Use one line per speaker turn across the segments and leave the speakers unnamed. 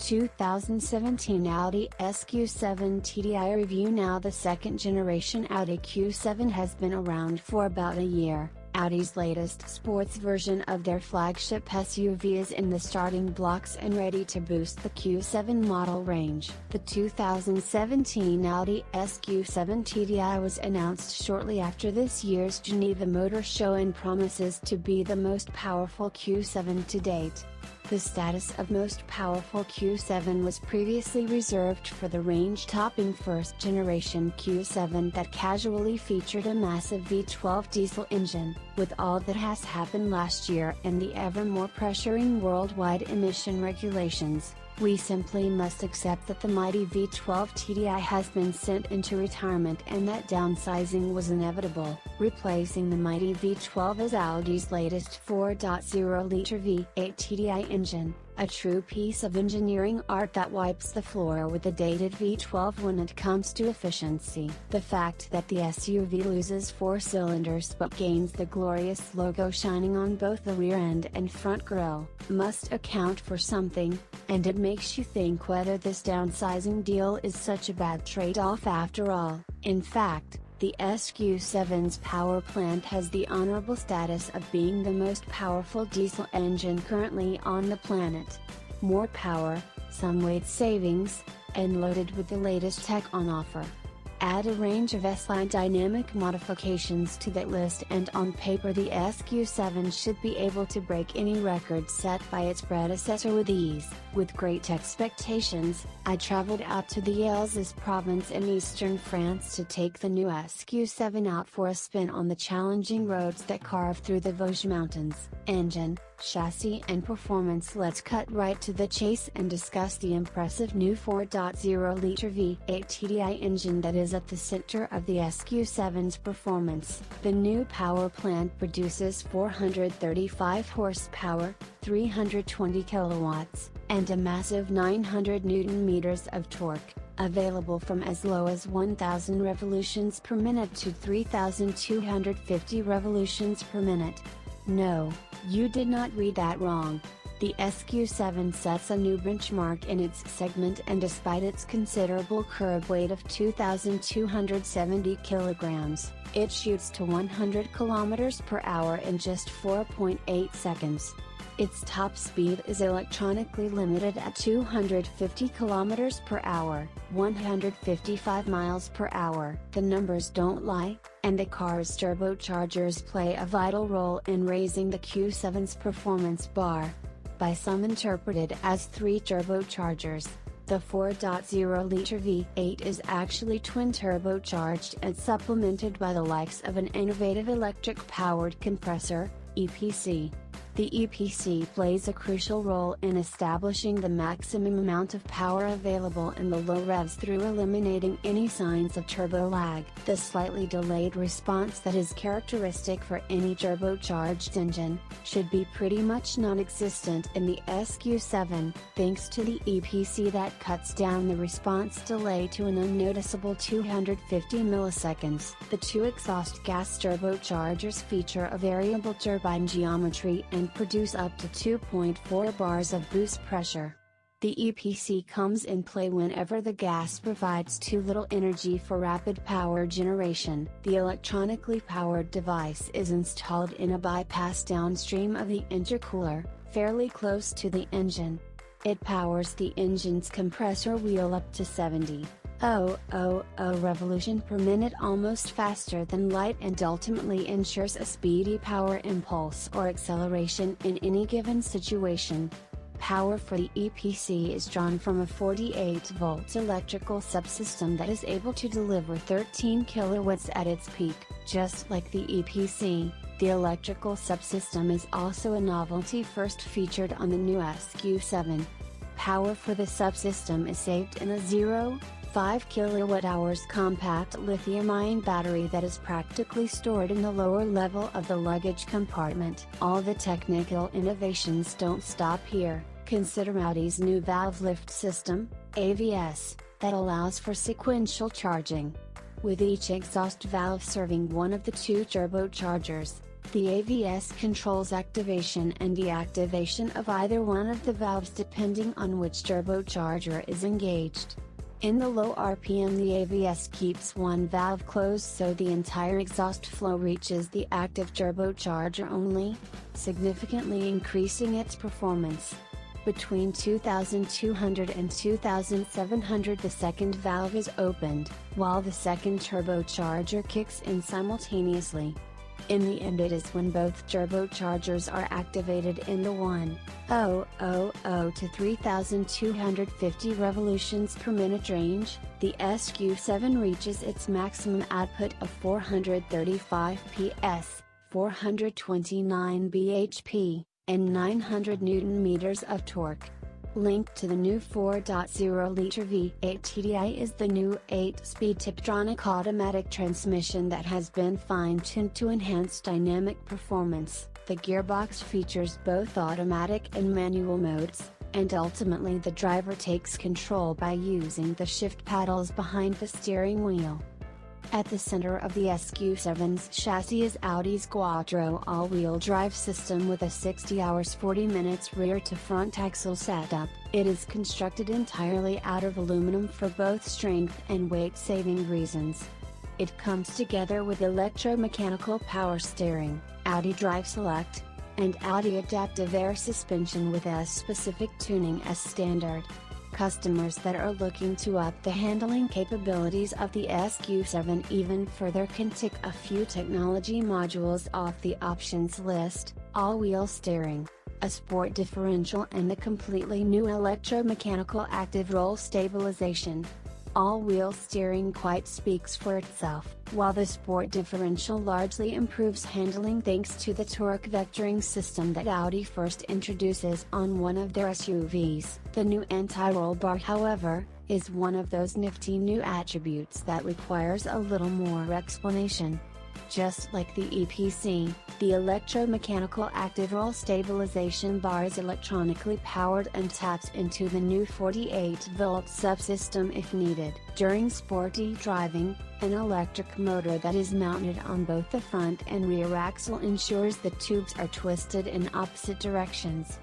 2017 Audi SQ7 TDI review. Now the second generation Audi Q7 has been around for about a year. Audi's latest sports version of their flagship SUV is in the starting blocks and ready to boost the Q7 model range. The 2017 Audi SQ7 TDI was announced shortly after this year's Geneva Motor Show and promises to be the most powerful Q7 to date. The status of most powerful Q7 was previously reserved for the range-topping first-generation Q7 that casually featured a massive V12 diesel engine. With all that has happened last year and the ever more pressuring worldwide emission regulations, we simply must accept that the mighty V12 TDI has been sent into retirement and that downsizing was inevitable. Replacing the mighty V12 is Audi's latest 4.0-liter V8 TDI engine, a true piece of engineering art that wipes the floor with the dated V12 when it comes to efficiency. The fact that the SUV loses 4 cylinders but gains the glorious logo shining on both the rear end and front grille must account for something, and it makes you think whether this downsizing deal is such a bad trade-off after all. In fact, the SQ7's power plant has the honorable status of being the most powerful diesel engine currently on the planet. More power, some weight savings, and loaded with the latest tech on offer. Add a range of S-line dynamic modifications to that list and on paper the SQ7 should be able to break any record set by its predecessor with ease. With great expectations, I traveled out to the Elsass province in eastern France to take the new SQ7 out for a spin on the challenging roads that carve through the Vosges Mountains. Engine, chassis and performance. Let's cut right to the chase and discuss the impressive new 4.0-liter V8 TDI engine that is at the center of the SQ7's performance. The new power plant produces 435 horsepower, 320 kilowatts, and a massive 900 Nm of torque, available from as low as 1,000 revolutions per minute to 3,250 revolutions per minute. No, you did not read that wrong. The SQ7 sets a new benchmark in its segment, and despite its considerable curb weight of 2,270 kilograms, it shoots to 100 km per hour in just 4.8 seconds. Its top speed is electronically limited at 250 km per hour, 155 miles per hour. The numbers don't lie, and the car's turbochargers play a vital role in raising the Q7's performance bar. By some interpreted as 3 turbochargers, the 4.0-liter V8 is actually twin turbocharged and supplemented by the likes of an innovative electric-powered compressor, EPC. The EPC plays a crucial role in establishing the maximum amount of power available in the low revs through eliminating any signs of turbo lag. The slightly delayed response that is characteristic for any turbocharged engine should be pretty much non-existent in the SQ7, thanks to the EPC that cuts down the response delay to an unnoticeable 250 milliseconds. The 2 exhaust gas turbochargers feature a variable turbine geometry and produce up to 2.4 bars of boost pressure. The EPC comes in play whenever the gas provides too little energy for rapid power generation. The electronically powered device is installed in a bypass downstream of the intercooler, fairly close to the engine. It powers the engine's compressor wheel up to 70 revolution per minute, almost faster than light, and ultimately ensures a speedy power impulse or acceleration in any given situation. Power for the EPC is drawn from a 48-volt electrical subsystem that is able to deliver 13 kilowatts at its peak. Just like the EPC, the electrical subsystem is also a novelty first featured on the new SQ7. Power for the subsystem is saved in a 0.5 kWh compact lithium-ion battery that is practically stored in the lower level of the luggage compartment. All the technical innovations don't stop here. Consider Audi's new valve lift system, AVS, that allows for sequential charging. With each exhaust valve serving one of the 2 turbochargers, The AVS controls activation and deactivation of either one of the valves depending on which turbocharger is engaged. In the low RPM, the AVS keeps one valve closed so the entire exhaust flow reaches the active turbocharger only, significantly increasing its performance. Between 2200 and 2700 the second valve is opened, while the second turbocharger kicks in simultaneously. In the end, it is when both turbochargers are activated in the 1000 to 3250 revolutions per minute range, the SQ7 reaches its maximum output of 435 PS, 429 bhp, and 900 Nm of torque. Linked to the new 4.0-liter V8 TDI is the new 8-speed Tiptronic automatic transmission that has been fine-tuned to enhance dynamic performance. The gearbox features both automatic and manual modes, and ultimately the driver takes control by using the shift paddles behind the steering wheel. At the center of the SQ7's chassis is Audi's Quattro all-wheel drive system with a 60 hours 40 minutes rear-to-front axle setup. It is constructed entirely out of aluminum for both strength and weight-saving reasons. It comes together with electromechanical power steering, Audi Drive Select, and Audi Adaptive Air Suspension with S-specific tuning as standard. Customers that are looking to up the handling capabilities of the SQ7 even further can tick a few technology modules off the options list: all-wheel steering, a sport differential, and the completely new electromechanical active roll stabilization. All-wheel steering quite speaks for itself, while the sport differential largely improves handling thanks to the torque vectoring system that Audi first introduces on one of their SUVs. The new anti-roll bar, however, is one of those nifty new attributes that requires a little more explanation. Just like the EPC, the electromechanical active roll stabilization bar is electronically powered and taps into the new 48-volt subsystem if needed. During sporty driving, an electric motor that is mounted on both the front and rear axle ensures the tubes are twisted in opposite directions.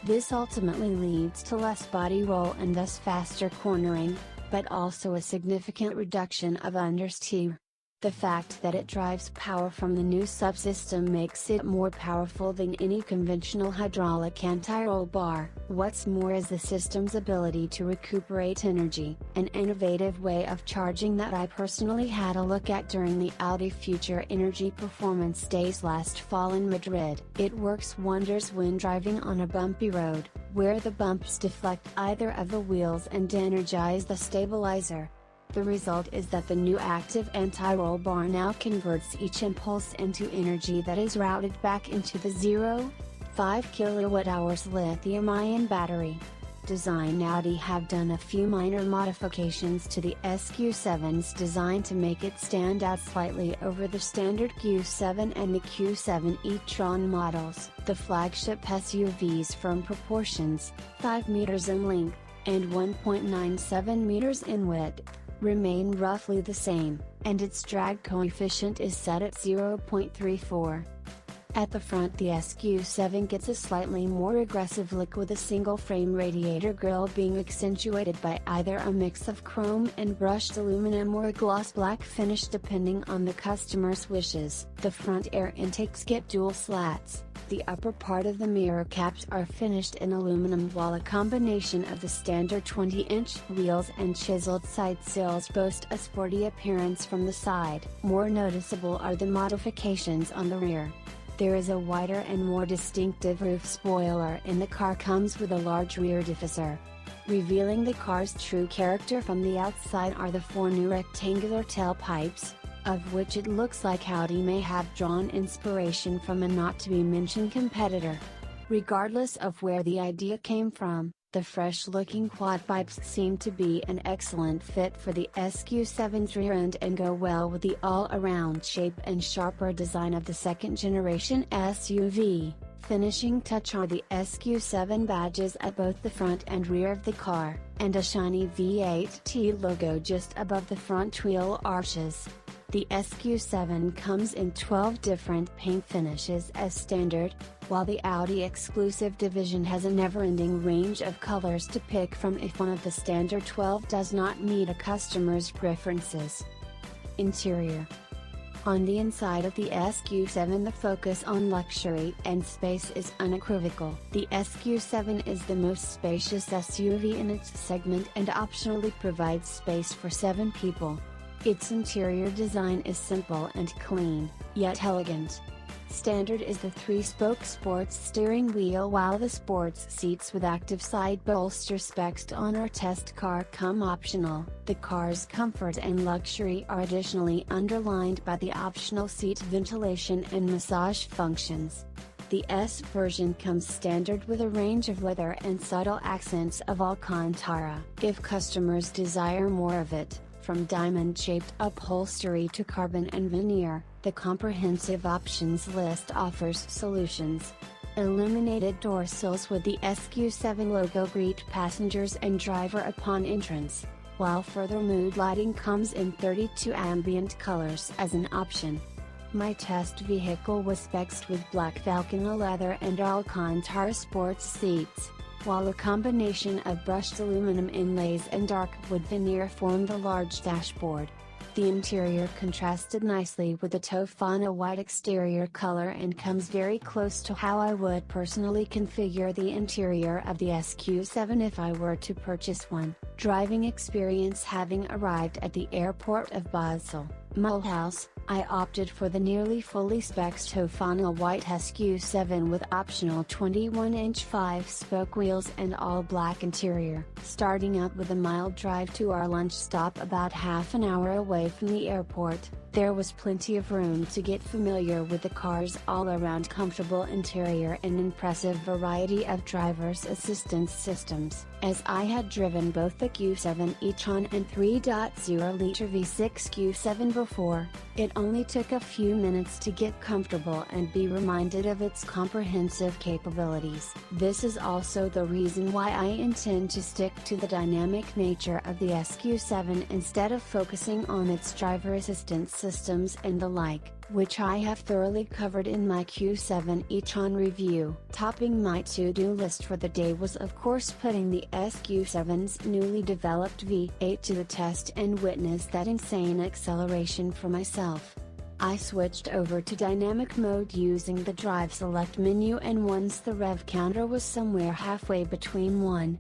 This ultimately leads to less body roll and thus faster cornering, but also a significant reduction of understeer. The fact that it drives power from the new subsystem makes it more powerful than any conventional hydraulic anti-roll bar. What's more is the system's ability to recuperate energy, an innovative way of charging that I personally had a look at during the Audi Future Energy Performance Days last fall in Madrid. It works wonders when driving on a bumpy road, where the bumps deflect either of the wheels and energize the stabilizer. The result is that the new active anti-roll bar now converts each impulse into energy that is routed back into the 0.5 kWh lithium-ion battery. Design: Audi have done a few minor modifications to the SQ7's design to make it stand out slightly over the standard Q7 and the Q7 e-tron models. The flagship SUV's firm proportions, 5 meters in length, and 1.97 meters in width, remain roughly the same, and its drag coefficient is set at 0.34. At the front, the SQ7 gets a slightly more aggressive look, with a single-frame radiator grille being accentuated by either a mix of chrome and brushed aluminum or a gloss black finish depending on the customer's wishes. The front air intakes get dual slats. The upper part of the mirror caps are finished in aluminum, while a combination of the standard 20-inch wheels and chiseled side sills boast a sporty appearance from the side. More noticeable are the modifications on the rear. There is a wider and more distinctive roof spoiler, and the car comes with a large rear diffuser. Revealing the car's true character from the outside are the 4 new rectangular tailpipes, of which it looks like Audi may have drawn inspiration from a not-to-be-mentioned competitor. Regardless of where the idea came from, the fresh-looking quad pipes seem to be an excellent fit for the SQ7's rear end and go well with the all-around shape and sharper design of the second-generation SUV. finishing touch are the SQ7 badges at both the front and rear of the car, and a shiny V8T logo just above the front wheel arches. The SQ7 comes in 12 different paint finishes as standard, while the Audi exclusive division has a never-ending range of colors to pick from if one of the standard 12 does not meet a customer's preferences. Interior. On the inside of the SQ7, the focus on luxury and space is unequivocal. The SQ7 is the most spacious SUV in its segment and optionally provides space for 7 people. Its interior design is simple and clean, yet elegant. Standard is the 3-spoke sports steering wheel, while the sports seats with active side bolster specs on our test car come optional. The car's comfort and luxury are additionally underlined by the optional seat ventilation and massage functions. The S version comes standard with a range of leather and subtle accents of Alcantara. If customers desire more of it, from diamond-shaped upholstery to carbon and veneer, the comprehensive options list offers solutions. Illuminated door sills with the SQ7 logo greet passengers and driver upon entrance, while further mood lighting comes in 32 ambient colors as an option. My test vehicle was spec'd with black Valcana leather and Alcantara sports seats, while a combination of brushed aluminum inlays and dark wood veneer formed the large dashboard. The interior contrasted nicely with the Tofana white exterior color and comes very close to how I would personally configure the interior of the SQ7 if I were to purchase one. Driving experience. Having arrived at the airport of Basel, Mulhouse, I opted for the nearly fully spec'd Tofana white SQ7 with optional 21-inch 5-spoke wheels and all-black interior. Starting out with a mild drive to our lunch stop about half an hour away from the airport, there was plenty of room to get familiar with the car's all-around comfortable interior and impressive variety of driver's assistance systems. As I had driven both the Q7 e-tron and 3.0-liter V6 Q7 before, it only took a few minutes to get comfortable and be reminded of its comprehensive capabilities. This is also the reason why I intend to stick to the dynamic nature of the SQ7 instead of focusing on its driver assistance systems and the like, which I have thoroughly covered in my Q7 e-tron review. Topping my to-do list for the day was of course putting the SQ7's newly developed V8 to the test and witness that insane acceleration for myself. I switched over to dynamic mode using the drive select menu, and once the rev counter was somewhere halfway between 1,000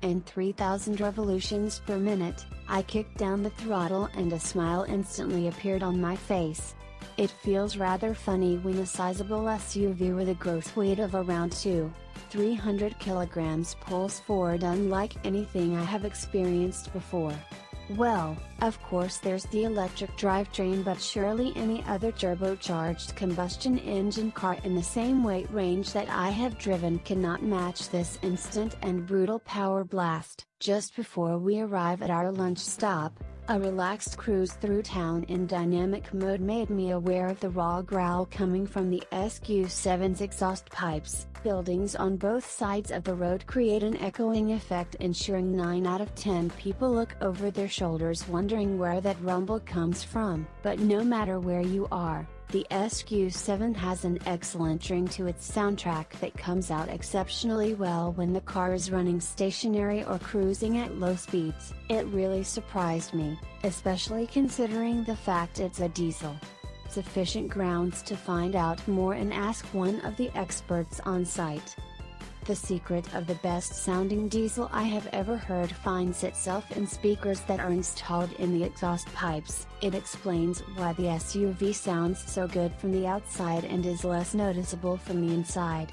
and 3,000 revolutions per minute, I kicked down the throttle and a smile instantly appeared on my face. It feels rather funny when a sizable SUV with a gross weight of around 200-300 kilograms pulls forward unlike anything I have experienced before. Well, of course there's the electric drivetrain, but surely any other turbocharged combustion engine car in the same weight range that I have driven cannot match this instant and brutal power blast. Just before we arrive at our lunch stop, a relaxed cruise through town in dynamic mode made me aware of the raw growl coming from the SQ7's exhaust pipes. Buildings on both sides of the road create an echoing effect, ensuring 9 out of 10 people look over their shoulders wondering where that rumble comes from. But no matter where you are, the SQ7 has an excellent ring to its soundtrack that comes out exceptionally well when the car is running stationary or cruising at low speeds. It really surprised me, especially considering the fact it's a diesel. Sufficient grounds to find out more and ask one of the experts on site. The secret of the best sounding diesel I have ever heard finds itself in speakers that are installed in the exhaust pipes. It explains why the SUV sounds so good from the outside and is less noticeable from the inside.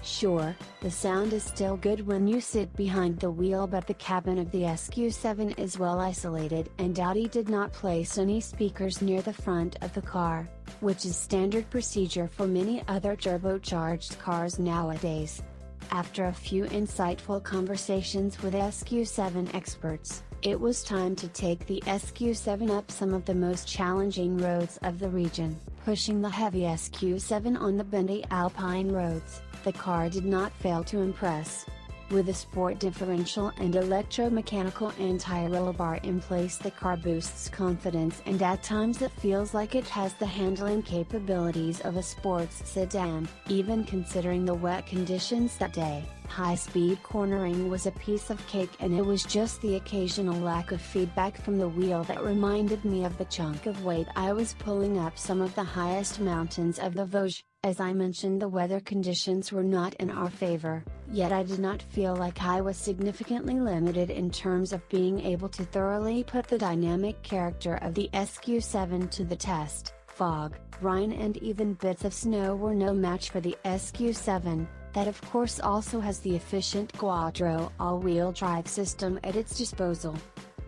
Sure, the sound is still good when you sit behind the wheel, but the cabin of the SQ7 is well isolated, and Audi did not place any speakers near the front of the car, which is standard procedure for many other turbocharged cars nowadays. After a few insightful conversations with SQ7 experts, it was time to take the SQ7 up some of the most challenging roads of the region. Pushing the heavy SQ7 on the bendy Alpine roads, the car did not fail to impress. With a sport differential and electromechanical anti-roll bar in place, the car boosts confidence, and at times it feels like it has the handling capabilities of a sports sedan. Even considering the wet conditions that day, high-speed cornering was a piece of cake, and it was just the occasional lack of feedback from the wheel that reminded me of the chunk of weight I was pulling up some of the highest mountains of the Vosges. As I mentioned, the weather conditions were not in our favor, yet I did not feel like I was significantly limited in terms of being able to thoroughly put the dynamic character of the SQ7 to the test. Fog, rain and even bits of snow were no match for the SQ7, that of course also has the efficient Quattro all-wheel drive system at its disposal.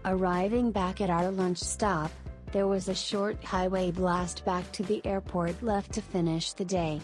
Arriving back at our lunch stop, there was a short highway blast back to the airport left to finish the day.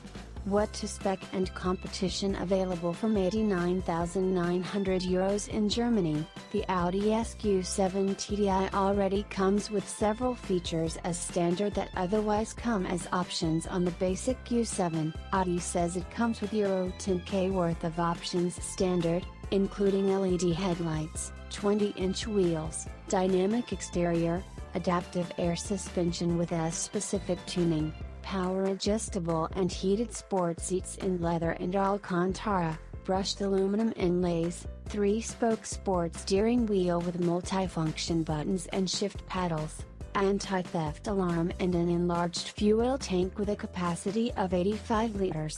What to spec and competition available from €89,900 in Germany. The Audi SQ7 TDI already comes with several features as standard that otherwise come as options on the basic Q7. Audi says it comes with €10K worth of options standard, including LED headlights, 20-inch wheels, dynamic exterior, adaptive air suspension with S-specific tuning, power adjustable and heated sport seats in leather and Alcantara, brushed aluminum inlays, 3-spoke sport steering wheel with multifunction buttons and shift paddles, anti-theft alarm, and an enlarged fuel tank with a capacity of 85 liters.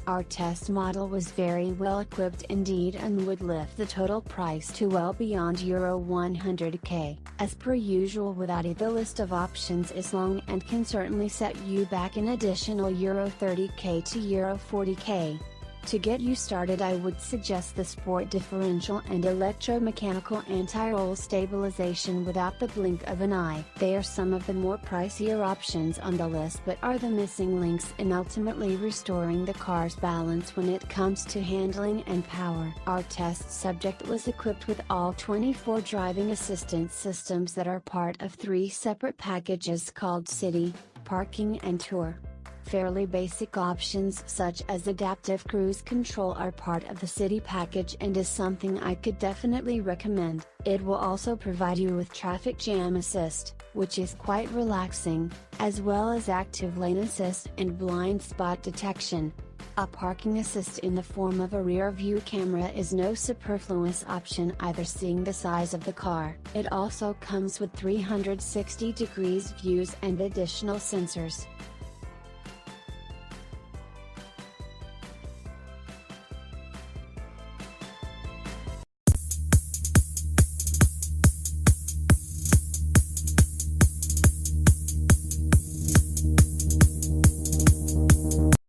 Our test model was very well equipped indeed and would lift the total price to well beyond €100K. As per usual with Audi, the list of options is long and can certainly set you back an additional €30K to €40K. To get you started, I would suggest the sport differential and electromechanical anti-roll stabilization without the blink of an eye. They are some of the more pricier options on the list, but are the missing links in ultimately restoring the car's balance when it comes to handling and power. Our test subject was equipped with all 24 driving assistance systems that are part of 3 separate packages called City, Parking and Tour. Fairly basic options such as adaptive cruise control are part of the City package and is something I could definitely recommend. It will also provide you with traffic jam assist, which is quite relaxing, as well as active lane assist and blind spot detection. A parking assist in the form of a rear view camera is no superfluous option either, seeing the size of the car. It also comes with 360 degrees views and additional sensors.